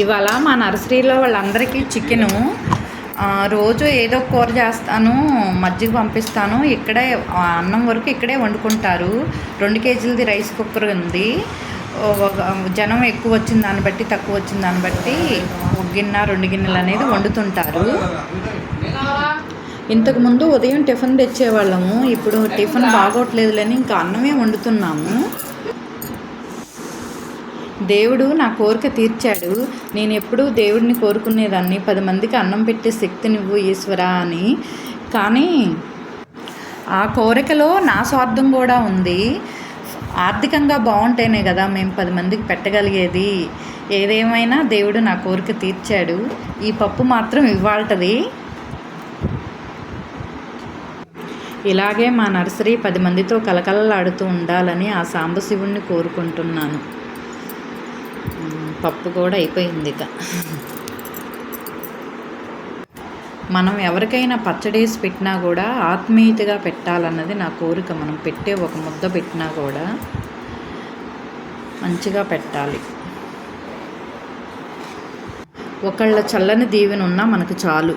ఇవాళ మా నర్సరీలో వాళ్ళందరికీ చికెను రోజు ఏదో కూర చేస్తాను, మజ్జిగ పంపిస్తాను. ఇక్కడే అన్నం వరకు ఇక్కడే వండుకుంటారు. 2 కేజీలది రైస్ కుక్కర్ ఉంది. జనం ఎక్కువ వచ్చిన దాన్ని బట్టి, తక్కువ వచ్చిన దాన్ని బట్టి 1 గిన్నె 2 గిన్నెలు అనేది వండుతుంటారు. ఇంతకుముందు ఉదయం టిఫిన్ తెచ్చేవాళ్ళము. ఇప్పుడు టిఫిన్ బాగోట్లేదులని ఇంకా అన్నమే వండుతున్నాము. దేవుడు నా కోరిక తీర్చాడు. నేను ఎప్పుడూ దేవుడిని కోరుకునేదాన్ని, 10 మందికి అన్నం పెట్టే శక్తినివ్వు ఈశ్వరా అని. కానీ ఆ కోరికలో నా స్వార్థం కూడా ఉంది. ఆర్థికంగా బాగుంటేనే కదా మేము 10 మందికి పెట్టగలిగేది. ఏదేమైనా దేవుడు నా కోరిక తీర్చాడు. ఈ పప్పు మాత్రం ఇవాల్టది. ఇలాగే మా నర్సరీ 10 మందితో కలకలలాడుతూ ఉండాలని ఆ సాంబశివుణ్ణి కోరుకుంటున్నాను. పప్పు కూడా అయిపోయింది. ఇక మనం ఎవరికైనా పచ్చడేసి పెట్టినా కూడా ఆత్మీయతగా పెట్టాలన్నది నా కోరిక. మనం పెట్టే ఒక ముద్ద పెట్టినా కూడా మంచిగా పెట్టాలి. ఒకళ్ళ చల్లని దీవెన ఉన్నా మనకు చాలు.